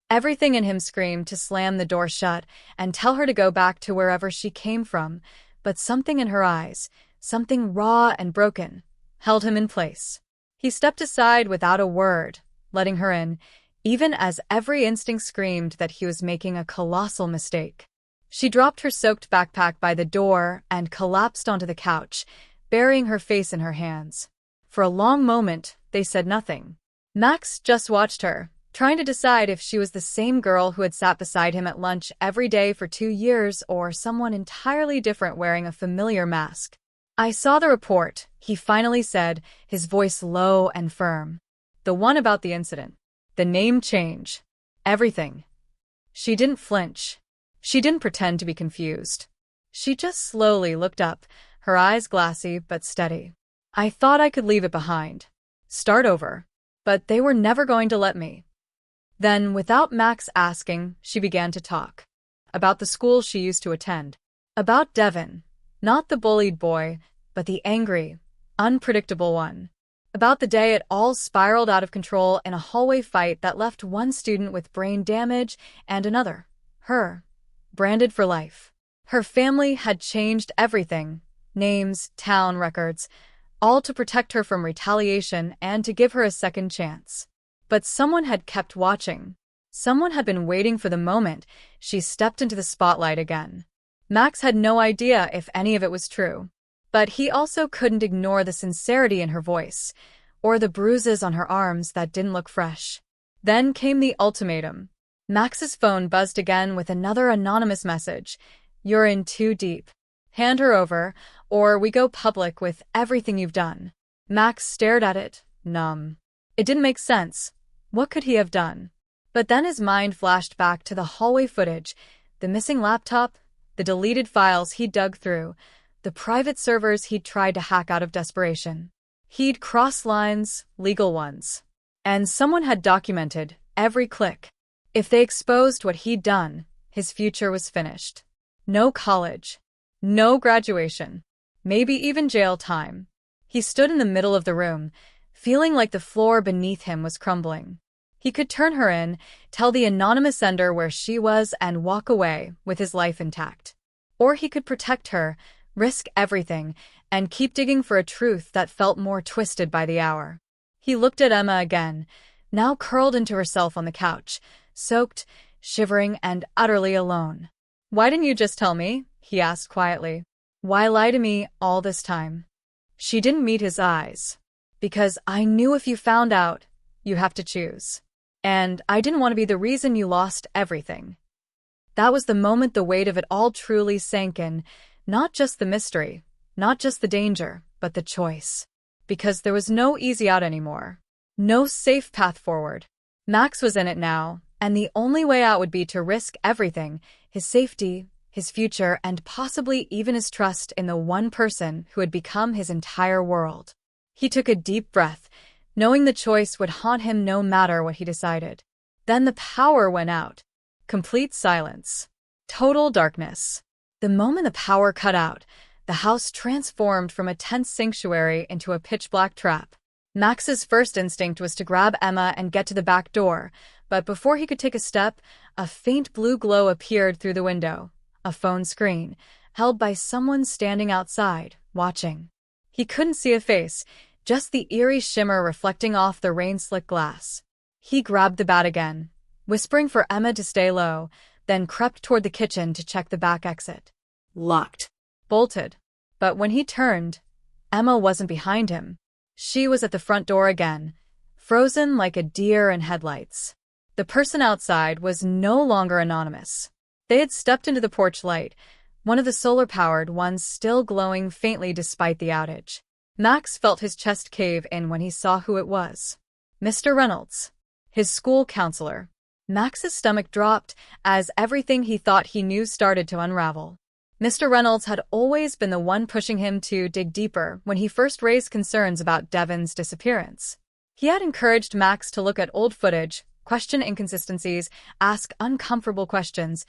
Everything in him screamed to slam the door shut and tell her to go back to wherever she came from, but something in her eyes, something raw and broken, held him in place. He stepped aside without a word, letting her in, even as every instinct screamed that he was making a colossal mistake. She dropped her soaked backpack by the door and collapsed onto the couch, burying her face in her hands. For a long moment, they said nothing. Max just watched her, trying to decide if she was the same girl who had sat beside him at lunch every day for 2 years or someone entirely different wearing a familiar mask. "I saw the report," he finally said, his voice low and firm. "The one about the incident. The name change. Everything." She didn't flinch. She didn't pretend to be confused. She just slowly looked up, her eyes glassy but steady. "I thought I could leave it behind. Start over. But they were never going to let me." Then, without Max asking, she began to talk. About the school she used to attend. About Devin. Not the bullied boy, but the angry, unpredictable one. About the day it all spiraled out of control in a hallway fight that left one student with brain damage and another, her, branded for life. Her family had changed everything, names, town records, all to protect her from retaliation and to give her a second chance. But someone had kept watching. Someone had been waiting for the moment she stepped into the spotlight again. Max had no idea if any of it was true, but he also couldn't ignore the sincerity in her voice, or the bruises on her arms that didn't look fresh. Then came the ultimatum. Max's phone buzzed again with another anonymous message. "You're in too deep. Hand her over, or we go public with everything you've done." Max stared at it, numb. It didn't make sense. What could he have done? But then his mind flashed back to the hallway footage, the missing laptop, the deleted files he'd dug through, the private servers he'd tried to hack out of desperation. He'd crossed lines, legal ones. And someone had documented every click. If they exposed what he'd done, his future was finished. No college. No graduation. Maybe even jail time. He stood in the middle of the room, feeling like the floor beneath him was crumbling. He could turn her in, tell the anonymous sender where she was, and walk away with his life intact. Or he could protect her, risk everything, and keep digging for a truth that felt more twisted by the hour. He looked at Emma again, now curled into herself on the couch, soaked, shivering, and utterly alone. "Why didn't you just tell me?" he asked quietly. "Why lie to me all this time?" She didn't meet his eyes. "Because I knew if you found out, you have to choose. And I didn't want to be the reason you lost everything." That was the moment the weight of it all truly sank in, not just the mystery, not just the danger, but the choice. Because there was no easy out anymore. No safe path forward. Max was in it now, and the only way out would be to risk everything, his safety, his future, and possibly even his trust in the one person who had become his entire world. He took a deep breath, knowing the choice would haunt him no matter what he decided. Then the power went out. Complete silence. Total darkness. The moment the power cut out, the house transformed from a tense sanctuary into a pitch-black trap. Max's first instinct was to grab Emma and get to the back door, but before he could take a step, a faint blue glow appeared through the window. A phone screen, held by someone standing outside, watching. He couldn't see a face, just the eerie shimmer reflecting off the rain-slick glass. He grabbed the bat again, whispering for Emma to stay low, then crept toward the kitchen to check the back exit. Locked. Bolted. But when he turned, Emma wasn't behind him. She was at the front door again, frozen like a deer in headlights. The person outside was no longer anonymous. They had stepped into the porch light, one of the solar-powered ones still glowing faintly despite the outage. Max felt his chest cave in when he saw who it was. Mr. Reynolds. His school counselor. Max's stomach dropped as everything he thought he knew started to unravel. Mr. Reynolds had always been the one pushing him to dig deeper when he first raised concerns about Devon's disappearance. He had encouraged Max to look at old footage, question inconsistencies, ask uncomfortable questions,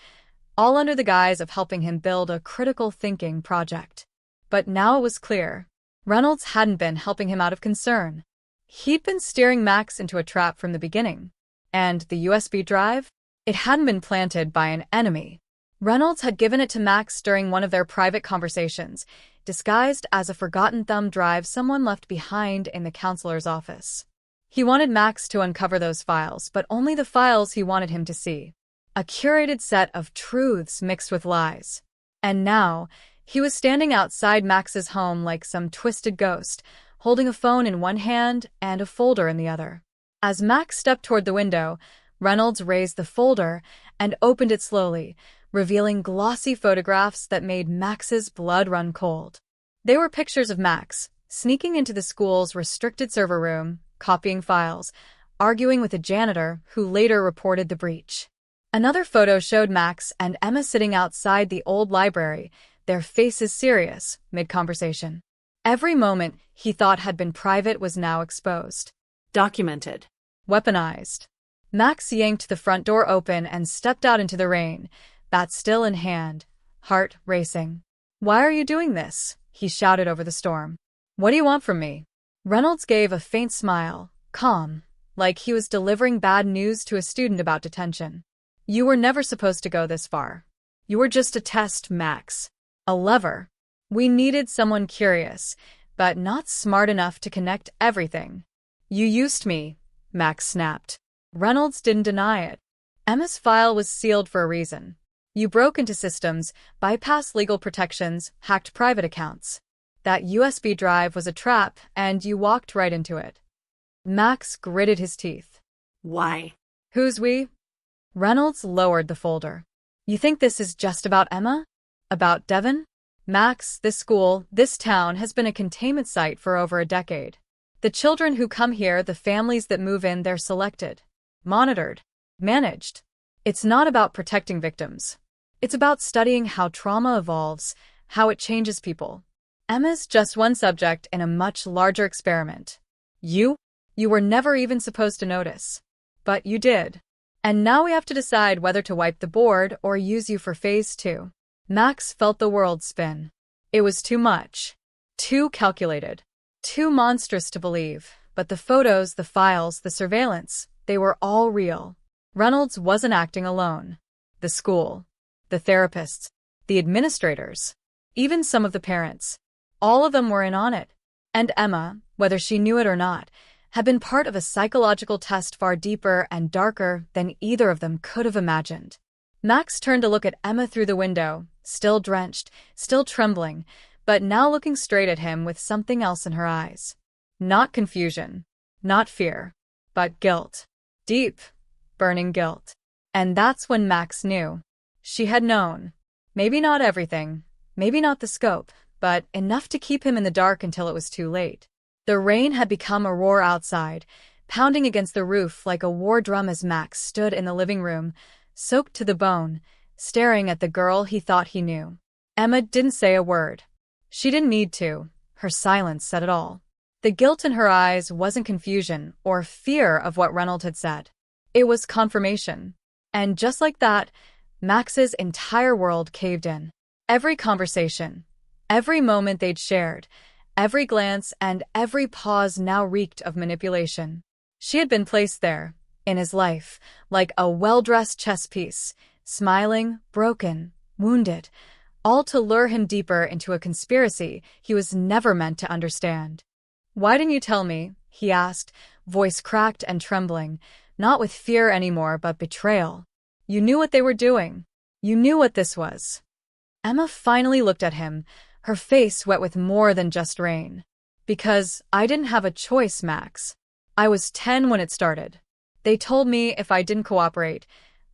all under the guise of helping him build a critical thinking project. But now it was clear. Reynolds hadn't been helping him out of concern. He'd been steering Max into a trap from the beginning. And the USB drive? It hadn't been planted by an enemy. Reynolds had given it to Max during one of their private conversations, disguised as a forgotten thumb drive someone left behind in the counselor's office. He wanted Max to uncover those files, but only the files he wanted him to see. A curated set of truths mixed with lies. And now, he was standing outside Max's home like some twisted ghost, holding a phone in one hand and a folder in the other. As Max stepped toward the window, Reynolds raised the folder and opened it slowly, revealing glossy photographs that made Max's blood run cold. They were pictures of Max, sneaking into the school's restricted server room, copying files, arguing with a janitor who later reported the breach. Another photo showed Max and Emma sitting outside the old library, their faces serious, mid-conversation. Every moment he thought had been private was now exposed. Documented. Weaponized. Max yanked the front door open and stepped out into the rain, bat still in hand, heart racing. "Why are you doing this?" he shouted over the storm. "What do you want from me?" Reynolds gave a faint smile, calm, like he was delivering bad news to a student about detention. "You were never supposed to go this far. You were just a test, Max. A lever. We needed someone curious, but not smart enough to connect everything. You used me," Max snapped. Reynolds didn't deny it. Emma's file was sealed for a reason. You broke into systems, bypassed legal protections, hacked private accounts. That USB drive was a trap, and you walked right into it. Max gritted his teeth. Why? Who's we? Reynolds lowered the folder. You think this is just about Emma? About Devin? Max, this school, this town has been a containment site for over a decade. The children who come here, the families that move in, they're selected, monitored, managed. It's not about protecting victims. It's about studying how trauma evolves, how it changes people. Emma's just one subject in a much larger experiment. You were never even supposed to notice. But you did. And now we have to decide whether to wipe the board or use you for phase 2. Max felt the world spin. It was too much. Too calculated. Too monstrous to believe. But the photos, the files, the surveillance, they were all real. Reynolds wasn't acting alone. The school, the therapists, the administrators, even some of the parents, all of them were in on it. And Emma, whether she knew it or not, had been part of a psychological test far deeper and darker than either of them could have imagined. Max turned to look at Emma through the window, still drenched, still trembling, but now looking straight at him with something else in her eyes. Not confusion, not fear, but guilt. Deep, burning guilt. And that's when Max knew. She had known. Maybe not everything, maybe not the scope, but enough to keep him in the dark until it was too late. The rain had become a roar outside, pounding against the roof like a war drum as Max stood in the living room, soaked to the bone, staring at the girl he thought he knew. Emma didn't say a word. She didn't need to. Her silence said it all. The guilt in her eyes wasn't confusion or fear of what Reynolds had said. It was confirmation. And just like that, Max's entire world caved in. Every conversation, every moment they'd shared, every glance and every pause now reeked of manipulation. She had been placed there, in his life, like a well-dressed chess piece, smiling, broken, wounded, all to lure him deeper into a conspiracy he was never meant to understand. "Why didn't you tell me?" he asked, voice cracked and trembling, not with fear anymore but betrayal. "You knew what they were doing. You knew what this was." Emma finally looked at him, her face wet with more than just rain. "Because I didn't have a choice, Max. I was 10 when it started. They told me if I didn't cooperate,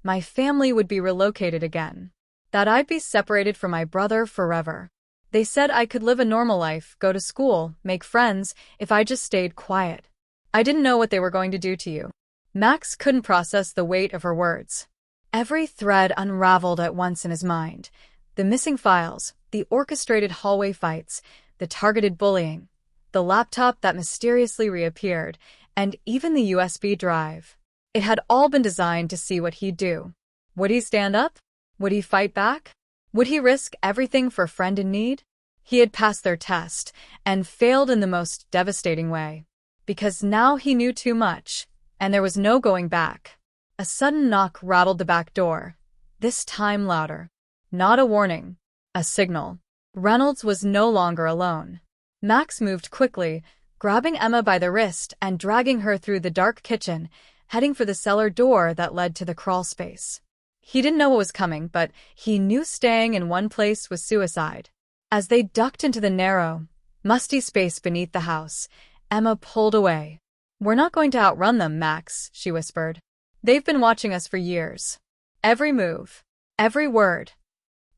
my family would be relocated again. That I'd be separated from my brother forever. They said I could live a normal life, go to school, make friends, if I just stayed quiet. I didn't know what they were going to do to you." Max couldn't process the weight of her words. Every thread unraveled at once in his mind. The missing files, the orchestrated hallway fights, the targeted bullying, the laptop that mysteriously reappeared, and even the USB drive. It had all been designed to see what he'd do. Would he stand up? Would he fight back? Would he risk everything for a friend in need? He had passed their test, and failed in the most devastating way. Because now he knew too much, and there was no going back. A sudden knock rattled the back door, this time louder. Not a warning, a signal. Reynolds was no longer alone. Max moved quickly, grabbing Emma by the wrist and dragging her through the dark kitchen, heading for the cellar door that led to the crawl space. He didn't know what was coming, but he knew staying in one place was suicide. As they ducked into the narrow, musty space beneath the house, Emma pulled away. "We're not going to outrun them, Max," she whispered. "They've been watching us for years. Every move, every word.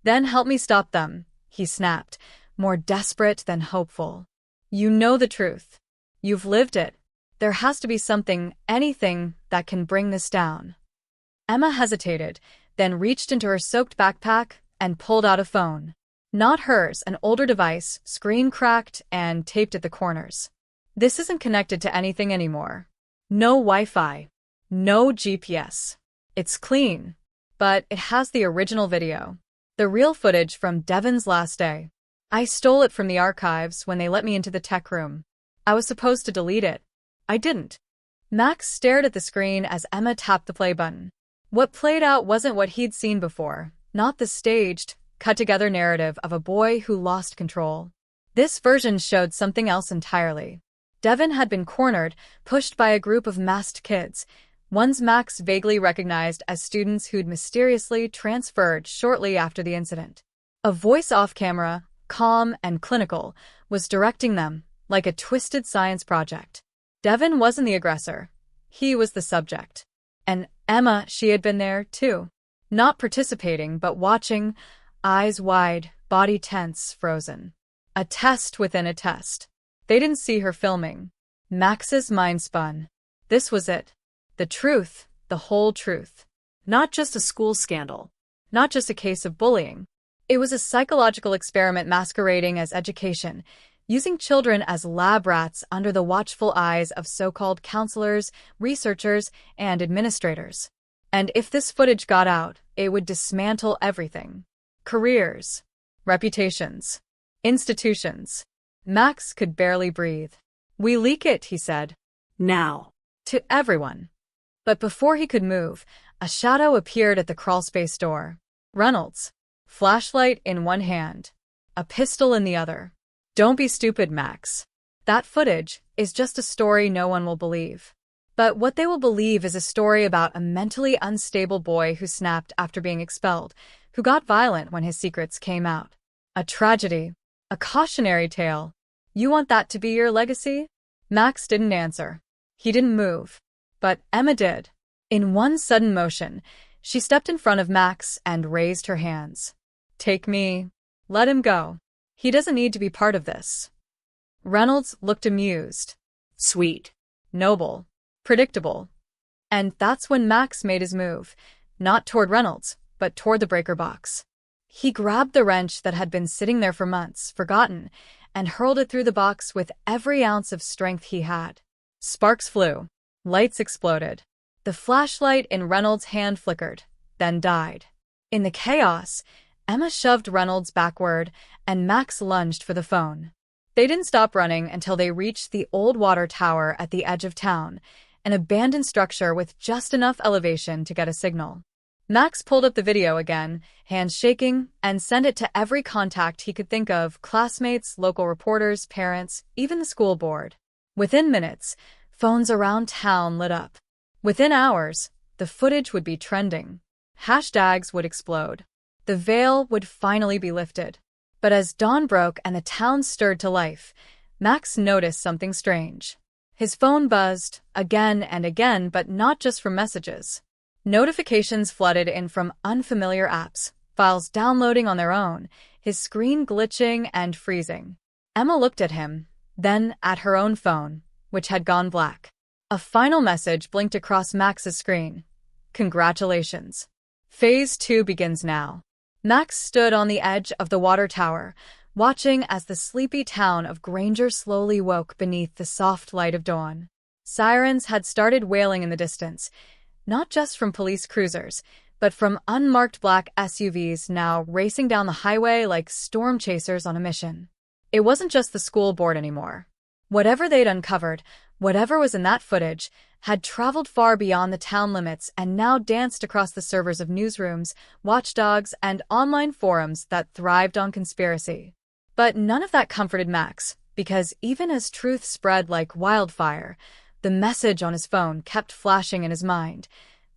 Then help me stop them," he snapped, more desperate than hopeful. "You know the truth. You've lived it. There has to be something, anything, that can bring this down." Emma hesitated, then reached into her soaked backpack and pulled out a phone. Not hers, an older device, screen cracked and taped at the corners. "This isn't connected to anything anymore. No Wi-Fi. No GPS. It's clean. But it has the original video. The real footage from Devin's last day. I stole it from the archives when they let me into the tech room. I was supposed to delete it. I didn't." Max stared at the screen as Emma tapped the play button. What played out wasn't what he'd seen before, not the staged, cut-together narrative of a boy who lost control. This version showed something else entirely. Devin had been cornered, pushed by a group of masked kids, Ones Max vaguely recognized as students who'd mysteriously transferred shortly after the incident. A voice off-camera, calm and clinical, was directing them, like a twisted science project. Devin wasn't the aggressor. He was the subject. And Emma, she had been there, too. Not participating, but watching, eyes wide, body tense, frozen. A test within a test. They didn't see her filming. Max's mind spun. This was it. The truth, the whole truth. Not just a school scandal. Not just a case of bullying. It was a psychological experiment masquerading as education, using children as lab rats under the watchful eyes of so-called counselors, researchers, and administrators. And if this footage got out, it would dismantle everything. Careers, reputations, institutions. Max could barely breathe. "We leak it," he said. Now. To everyone. But before he could move, a shadow appeared at the crawlspace door. Reynolds. Flashlight in one hand. A pistol in the other. "Don't be stupid, Max. That footage is just a story no one will believe. But what they will believe is a story about a mentally unstable boy who snapped after being expelled, who got violent when his secrets came out. A tragedy. A cautionary tale. You want that to be your legacy?" Max didn't answer. He didn't move. But Emma did. In one sudden motion, she stepped in front of Max and raised her hands. "Take me. Let him go. He doesn't need to be part of this." Reynolds looked amused. Sweet. Noble. Predictable. And that's when Max made his move, not toward Reynolds, but toward the breaker box. He grabbed the wrench that had been sitting there for months, forgotten, and hurled it through the box with every ounce of strength he had. Sparks flew. Lights exploded. The flashlight in Reynolds' hand flickered, then died. In the chaos, Emma shoved Reynolds backward, and Max lunged for the phone. They didn't stop running until they reached the old water tower at the edge of town, an abandoned structure with just enough elevation to get a signal. Max pulled up the video again, hands shaking, and sent it to every contact he could think of: classmates, local reporters, parents, even the school board. Within minutes, phones around town lit up. Within hours, the footage would be trending. Hashtags would explode. The veil would finally be lifted. But as dawn broke and the town stirred to life, Max noticed something strange. His phone buzzed, again and again, but not just from messages. Notifications flooded in from unfamiliar apps, files downloading on their own, his screen glitching and freezing. Emma looked at him, then at her own phone, which had gone black. A final message blinked across Max's screen. "Congratulations. Phase 2 begins now." Max stood on the edge of the water tower, watching as the sleepy town of Granger slowly woke beneath the soft light of dawn. Sirens had started wailing in the distance, not just from police cruisers, but from unmarked black SUVs now racing down the highway like storm chasers on a mission. It wasn't just the school board anymore. Whatever they'd uncovered, whatever was in that footage, had traveled far beyond the town limits and now danced across the servers of newsrooms, watchdogs, and online forums that thrived on conspiracy. But none of that comforted Max, because even as truth spread like wildfire, the message on his phone kept flashing in his mind.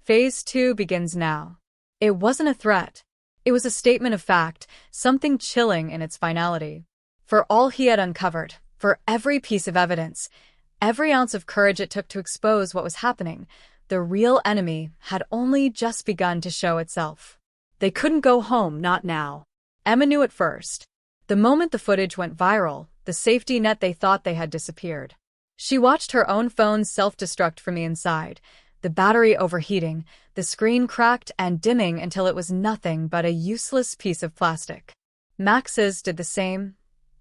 Phase 2 begins now. It wasn't a threat. It was a statement of fact, something chilling in its finality. For all he had uncovered, for every piece of evidence, every ounce of courage it took to expose what was happening, the real enemy had only just begun to show itself. They couldn't go home, not now. Emma knew it first. The moment the footage went viral, the safety net they thought they had disappeared. She watched her own phone self-destruct from the inside, the battery overheating, the screen cracked and dimming until it was nothing but a useless piece of plastic. Max's did the same.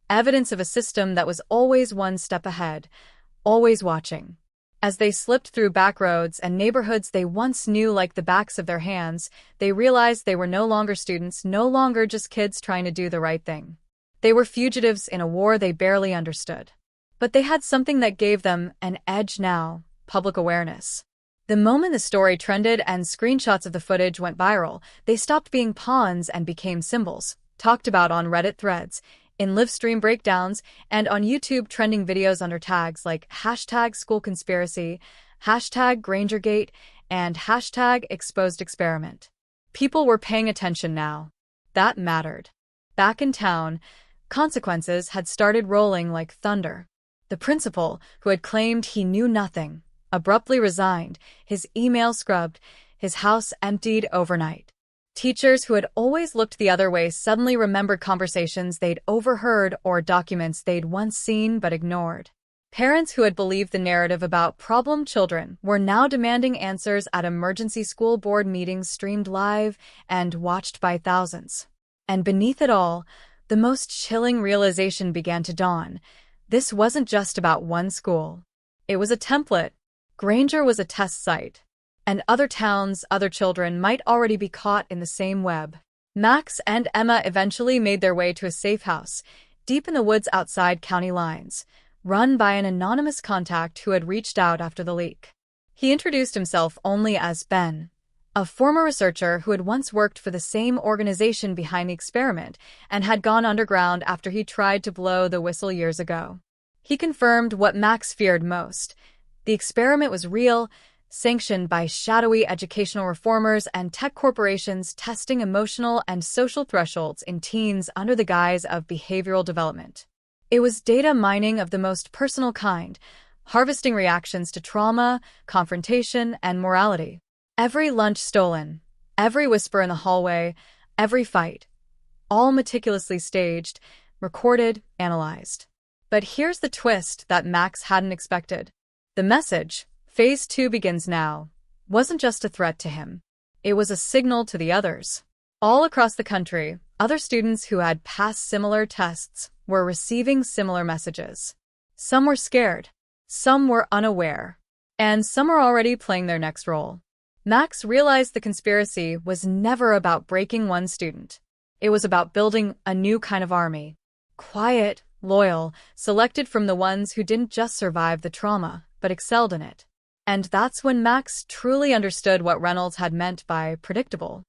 Evidence of a system that was always one step ahead, always watching. As they slipped through back roads and neighborhoods they once knew like the backs of their hands, they realized they were no longer students, no longer just kids trying to do the right thing. They were fugitives in a war they barely understood. But they had something that gave them an edge now: public awareness. The moment the story trended and screenshots of the footage went viral, they stopped being pawns and became symbols, talked about on Reddit threads, in livestream breakdowns, and on YouTube trending videos under tags like #SchoolConspiracy, #GrangerGate, and #exposed_experiment. People were paying attention now. That mattered. Back in town, consequences had started rolling like thunder. The principal, who had claimed he knew nothing, abruptly resigned, his email scrubbed, his house emptied overnight. Teachers who had always looked the other way suddenly remembered conversations they'd overheard or documents they'd once seen but ignored. Parents who had believed the narrative about problem children were now demanding answers at emergency school board meetings streamed live and watched by thousands. And beneath it all, the most chilling realization began to dawn. This wasn't just about one school. It was a template. Granger was a test site. And other towns, other children might already be caught in the same web. Max and Emma eventually made their way to a safe house, deep in the woods outside county lines, run by an anonymous contact who had reached out after the leak. He introduced himself only as Ben, a former researcher who had once worked for the same organization behind the experiment and had gone underground after he tried to blow the whistle years ago. He confirmed what Max feared most. The experiment was real, sanctioned by shadowy educational reformers and tech corporations testing emotional and social thresholds in teens under the guise of behavioral development. It was data mining of the most personal kind, harvesting reactions to trauma, confrontation, and morality. Every lunch stolen, every whisper in the hallway, every fight, all meticulously staged, recorded, analyzed. But here's the twist that Max hadn't expected. The message, Phase 2 begins now, wasn't just a threat to him. It was a signal to the others. All across the country, other students who had passed similar tests were receiving similar messages. Some were scared, some were unaware, and some were already playing their next role. Max realized the conspiracy was never about breaking one student. It was about building a new kind of army. Quiet, loyal, selected from the ones who didn't just survive the trauma, but excelled in it. And that's when Max truly understood what Reynolds had meant by predictable.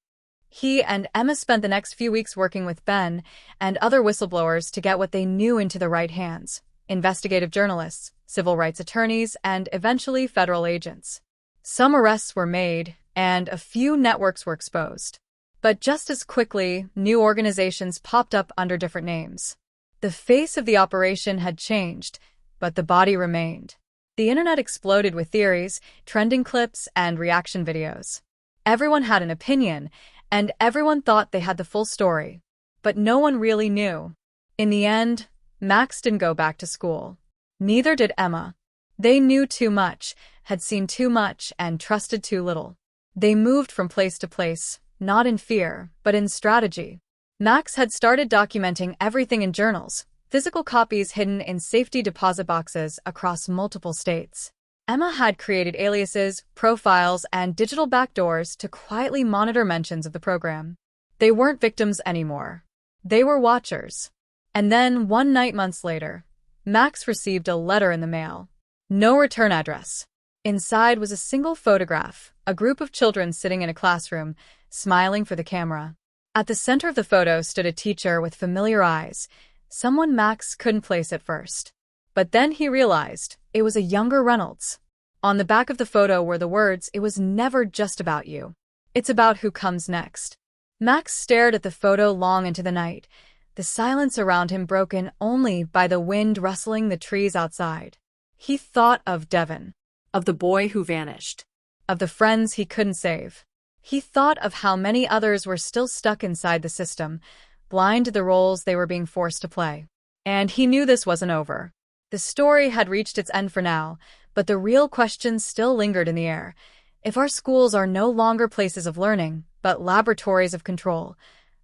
He and Emma spent the next few weeks working with Ben and other whistleblowers to get what they knew into the right hands: investigative journalists, civil rights attorneys, and eventually federal agents. Some arrests were made, and a few networks were exposed. But just as quickly, new organizations popped up under different names. The face of the operation had changed, but the body remained. The internet exploded with theories, trending clips, and reaction videos. Everyone had an opinion, and everyone thought they had the full story. But no one really knew. In the end, Max didn't go back to school. Neither did Emma. They knew too much, had seen too much, and trusted too little. They moved from place to place, not in fear, but in strategy. Max had started documenting everything in journals, physical copies hidden in safety deposit boxes across multiple states. Emma had created aliases, profiles, and digital backdoors to quietly monitor mentions of the program. They weren't victims anymore. They were watchers. And then, one night months later, Max received a letter in the mail. No return address. Inside was a single photograph, a group of children sitting in a classroom, smiling for the camera. At the center of the photo stood a teacher with familiar eyes, someone Max couldn't place at first. But then he realized it was a younger Reynolds. On the back of the photo were the words, "It was never just about you. It's about who comes next." Max stared at the photo long into the night, the silence around him broken only by the wind rustling the trees outside. He thought of Devin, Of the boy who vanished. of the friends he couldn't save. He thought of how many others were still stuck inside the system, blind to the roles they were being forced to play. And he knew this wasn't over. The story had reached its end for now, but the real questions still lingered in the air. If our schools are no longer places of learning, but laboratories of control,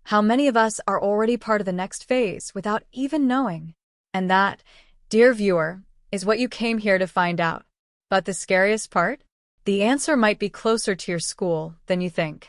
how many of us are already part of the next phase without even knowing? And that, dear viewer, is what you came here to find out. But the scariest part? The answer might be closer to your school than you think.